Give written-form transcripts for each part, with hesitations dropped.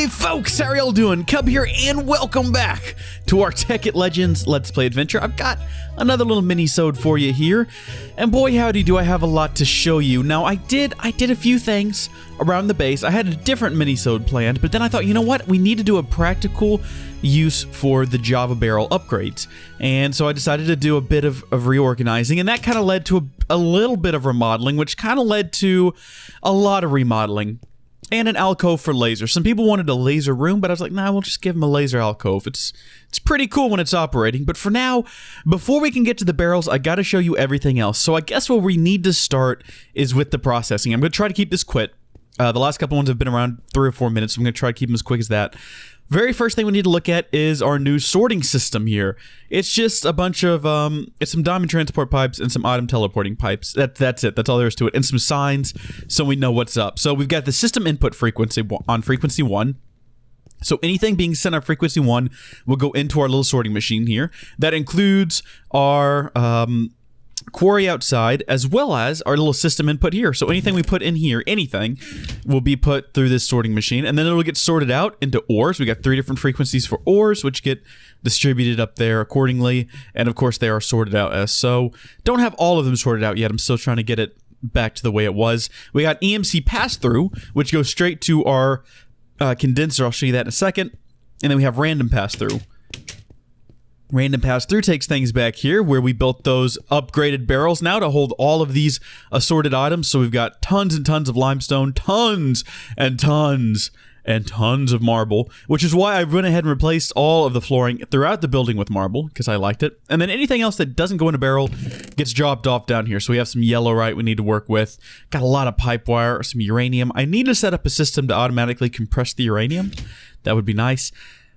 folks, how are y'all doing? Cub here, and welcome back to our Tekkit Legends Let's Play adventure. I've got another little mini-sode for you here, and boy howdy do I have a lot to show you. Now I did a few things around the base. I had a different mini-sode planned, but then I thought, you know what? We need to do a practical use for the JABBA barrel upgrades. And so I decided to do a bit of reorganizing, and that kind of led to a little bit of remodeling, which kind of led to a lot of remodeling. And an alcove for laser. Some people wanted a laser room, but I was like, nah, we'll just give them a laser alcove. It's pretty cool when it's operating. But for now, before we can get to the barrels, I gotta show you everything else. So I guess where we need to start is with the processing. I'm gonna try to keep this quick. The last couple ones have been around 3 or 4 minutes, so I'm gonna try to keep them as quick as that. Very first thing we need to look at is our new sorting system here. It's just a bunch of, it's some diamond transport pipes and some item teleporting pipes. That's it. That's all there is to it. And some signs so we know what's up. So we've got the system input frequency on frequency 1. So anything being sent on frequency 1 will go into our little sorting machine here. That includes our, quarry outside, as well as our little system input here. So anything we put in here, anything, will be put through this sorting machine, and then it'll get sorted out into ores. We got 3 different frequencies for ores, which get distributed up there accordingly, and of course they are sorted out as so. Don't have all of them sorted out yet. I'm still trying to get it back to the way it was. We got EMC pass-through, which goes straight to our condenser. I'll show you that in a second. And then we have random pass-through. Random pass-through takes things back here where we built those upgraded barrels now to hold all of these assorted items. So we've got tons and tons of limestone, tons and tons and tons of marble, which is why I went ahead and replaced all of the flooring throughout the building with marble because I liked it. And then anything else that doesn't go in a barrel gets dropped off down here. So we have some yellowite we need to work with. Got a lot of pipe wire, some uranium. I need to set up a system to automatically compress the uranium. That would be nice.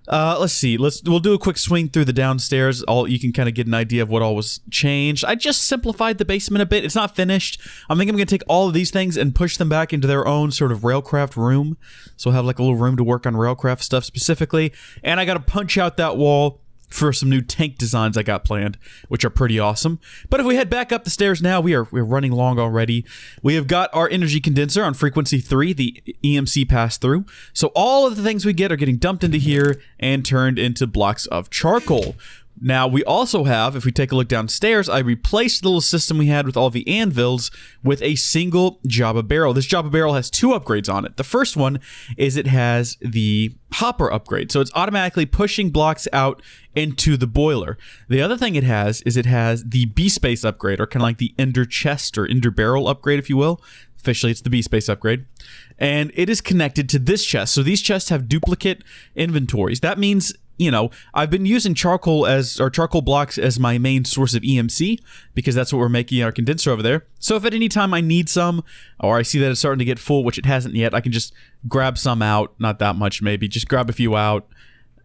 Let's see. We'll do a quick swing through the downstairs. You can kind of get an idea of what all was changed. I just simplified the basement a bit. It's not finished. I think I'm going to take all of these things and push them back into their own sort of railcraft room. So we'll have like a little room to work on railcraft stuff specifically. And I got to punch out that wall for some new tank designs I got planned, which are pretty awesome. But if we head back up the stairs now, we're running long already. We have got our energy condenser on frequency 3, the EMC pass-through. So all of the things we get are getting dumped into here and turned into blocks of charcoal. Now, we also have, if we take a look downstairs, I replaced the little system we had with all the anvils with a single JABBA barrel. This JABBA barrel has 2 upgrades on it. The first one is it has the hopper upgrade, so it's automatically pushing blocks out into the boiler. The other thing it has is it has the B-Space upgrade, or kind of like the Ender chest or Ender barrel upgrade, if you will. Officially, it's the B-Space upgrade. And it is connected to this chest. So these chests have duplicate inventories. That means, you know, I've been using charcoal blocks as my main source of EMC because that's what we're making in our condenser over there. So if at any time I need some, or I see that it's starting to get full, which it hasn't yet, I can just grab some out. Not that much, maybe. Just grab a few out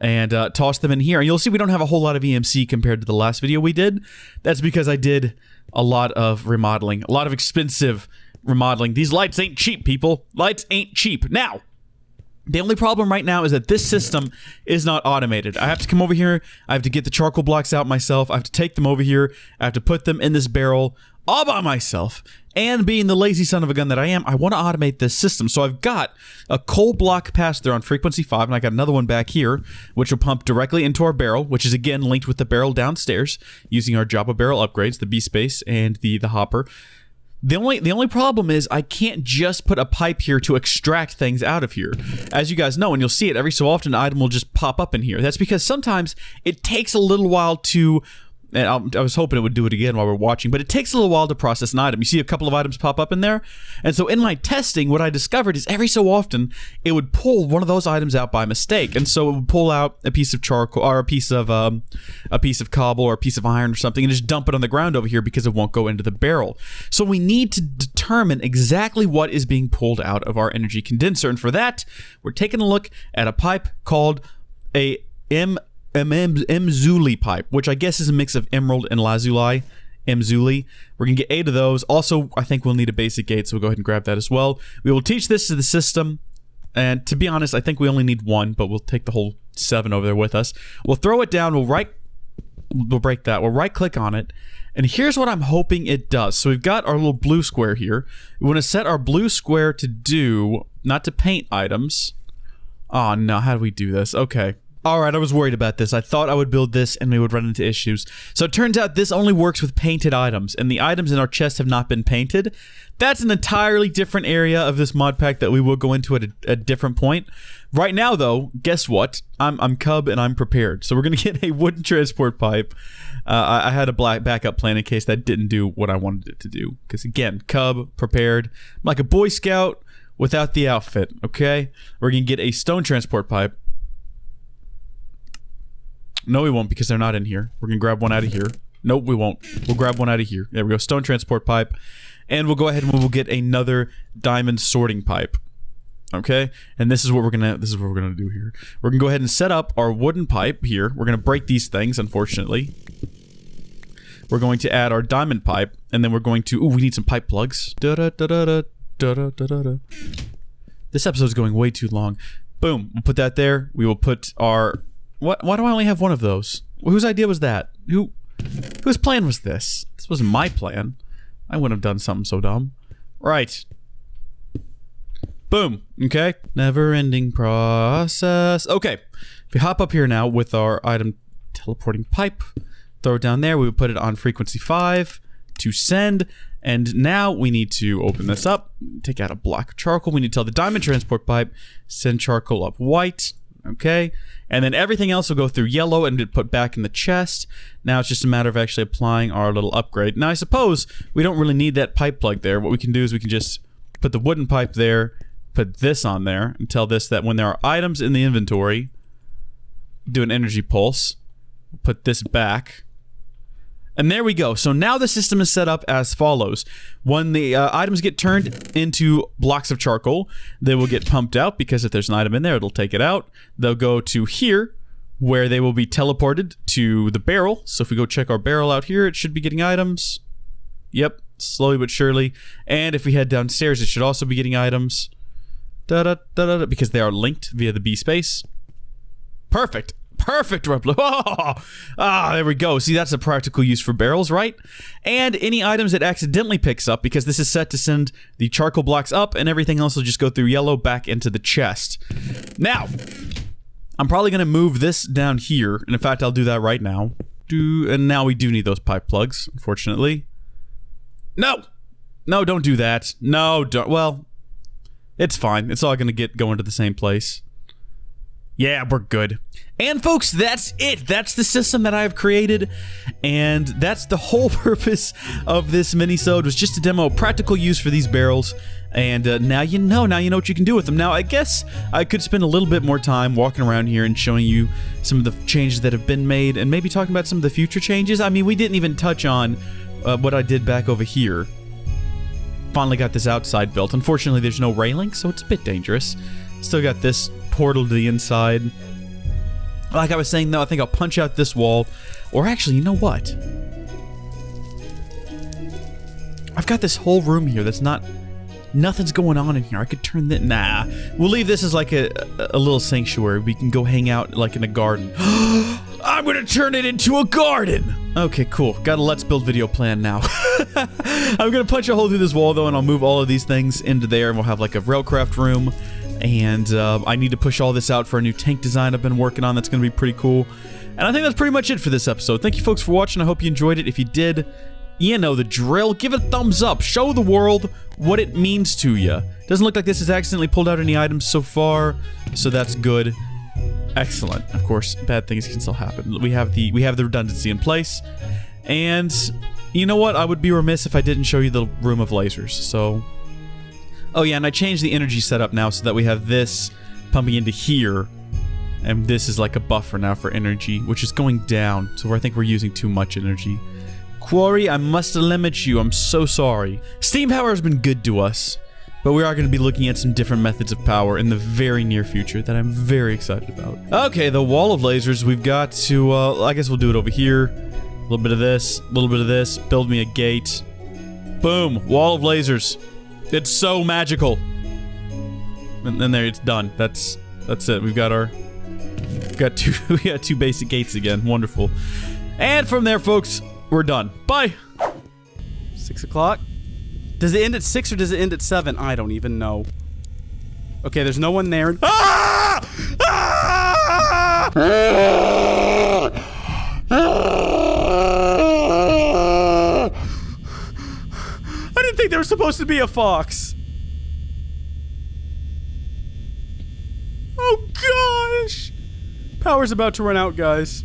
and toss them in here. And you'll see we don't have a whole lot of EMC compared to the last video we did. That's because I did a lot of remodeling, a lot of expensive remodeling. These lights ain't cheap, people. Lights ain't cheap. Now, the only problem right now is that this system is not automated. I have to come over here, I have to get the charcoal blocks out myself, I have to take them over here, I have to put them in this barrel all by myself, and being the lazy son of a gun that I am, I want to automate this system. So I've got a coal block pass-through on frequency 5, and I got another one back here, which will pump directly into our barrel, which is again linked with the barrel downstairs, using our JABBA barrel upgrades, the B-Space and the hopper. The only problem is I can't just put a pipe here to extract things out of here. As you guys know, and you'll see it every so often, an item will just pop up in here. That's because sometimes it takes a little while to... And I was hoping it would do it again while we're watching, but it takes a little while to process an item. You see a couple of items pop up in there, and so in my testing, what I discovered is every so often it would pull one of those items out by mistake, and so it would pull out a piece of charcoal or a piece of cobble or a piece of iron or something, and just dump it on the ground over here because it won't go into the barrel. So we need to determine exactly what is being pulled out of our energy condenser, and for that, we're taking a look at a pipe called a Mzuli pipe, which I guess is a mix of emerald and lazuli. Mzuli. We're going to get 8 of those. Also, I think we'll need a basic gate, so we'll go ahead and grab that as well. We will teach this to the system, and to be honest, I think we only need 1, but we'll take the whole 7 over there with us. We'll throw it down, we'll break that, we'll right-click on it, and here's what I'm hoping it does. So we've got our little blue square here. We want to set our blue square to do, not to paint items, Oh no, how do we do this? Okay. Alright, I was worried about this. I thought I would build this and we would run into issues. So it turns out this only works with painted items, and the items in our chest have not been painted. That's an entirely different area of this mod pack that we will go into at a different point. Right now, though, guess what? I'm Cub and I'm prepared. So we're going to get a wooden transport pipe. I had a backup plan in case that didn't do what I wanted it to do. Because again, Cub, prepared. I'm like a Boy Scout without the outfit, okay? We're going to get a stone transport pipe. No, we won't because they're not in here. We're going to grab one out of here. Nope, we won't. We'll grab one out of here. There we go. Stone transport pipe. And we'll go ahead and we'll get another diamond sorting pipe. Okay? And this is what we're going to do here. We're going to go ahead and set up our wooden pipe here. We're going to break these things, unfortunately. We're going to add our diamond pipe, and then we're going to... Ooh, we need some pipe plugs. This episode's going way too long. Boom. We'll put that there. We will put our... Why do I only have one of those? Whose idea was that? Whose plan was this? This wasn't my plan. I wouldn't have done something so dumb. Right. Boom. Okay. Never-ending process. Okay. If we hop up here now with our item teleporting pipe, throw it down there. We would put it on frequency 5 to send. And now we need to open this up. Take out a block of charcoal. We need to tell the diamond transport pipe, send charcoal up white. Okay, and then everything else will go through yellow and get put back in the chest. Now it's just a matter of actually applying our little upgrade. Now I suppose we don't really need that pipe plug there. What we can do is we can just put the wooden pipe there, put this on there, and tell this that when there are items in the inventory, do an energy pulse, put this back. And there we go. So now the system is set up as follows. When the items get turned into blocks of charcoal, they will get pumped out because if there's an item in there, it'll take it out. They'll go to here, where they will be teleported to the barrel. So if we go check our barrel out here, it should be getting items. Yep, slowly but surely. And if we head downstairs, it should also be getting items. Because they are linked via the B space. Perfect. Perfect, Replo. There we go. See, that's a practical use for barrels, right? And any items it accidentally picks up, because this is set to send the charcoal blocks up, and everything else will just go through yellow back into the chest. Now, I'm probably going to move this down here, and in fact, I'll do that right now. And now we do need those pipe plugs, unfortunately. No! No, don't do that. No, don't. Well, it's fine. It's all going to go into the same place. Yeah, we're good. And folks, that's it. That's the system that I have created, and that's the whole purpose of this mini-sode, was just to demo practical use for these barrels. And now you know what you can do with them. Now, I guess I could spend a little bit more time walking around here and showing you some of the changes that have been made, and maybe talking about some of the future changes. I mean, we didn't even touch on what I did back over here. Finally got this outside built. Unfortunately, there's no railing, so it's a bit dangerous. Still got this portal to the inside. Like I was saying, though, I think I'll punch out this wall. Or actually, you know what? I've got this whole room here that's nothing's going on in here. I could turn that... Nah. We'll leave this as like a little sanctuary. We can go hang out like in a garden. I'm gonna turn it into a garden! Okay, cool. Got a Let's Build video plan now. I'm gonna punch a hole through this wall, though, and I'll move all of these things into there, and we'll have like a railcraft room. And I need to push all this out for a new tank design I've been working on. That's going to be pretty cool. And I think that's pretty much it for this episode. Thank you folks for watching. I hope you enjoyed it. If you did, you know the drill. Give it a thumbs up. Show the world what it means to you. Doesn't look like this has accidentally pulled out any items so far, so that's good. Excellent. Of course, bad things can still happen. We have the redundancy in place. And you know what? I would be remiss if I didn't show you the room of lasers. So... Oh yeah, and I changed the energy setup now so that we have this pumping into here. And this is like a buffer now for energy, which is going down. So I think we're using too much energy. Quarry, I must limit you. I'm so sorry. Steam power has been good to us, but we are going to be looking at some different methods of power in the very near future that I'm very excited about. Okay, the wall of lasers, we've got to, I guess we'll do it over here. A little bit of this, a little bit of this. Build me a gate. Boom, wall of lasers. It's so magical. And then there, it's done. That's it. We got two basic gates again. Wonderful. And from there, folks, we're done. Bye. 6 o'clock. Does it end at 6 or does it end at 7? I don't even know. Okay, there's no one there. Ah! think there was supposed to be a fox. Oh gosh! Power's about to run out, guys.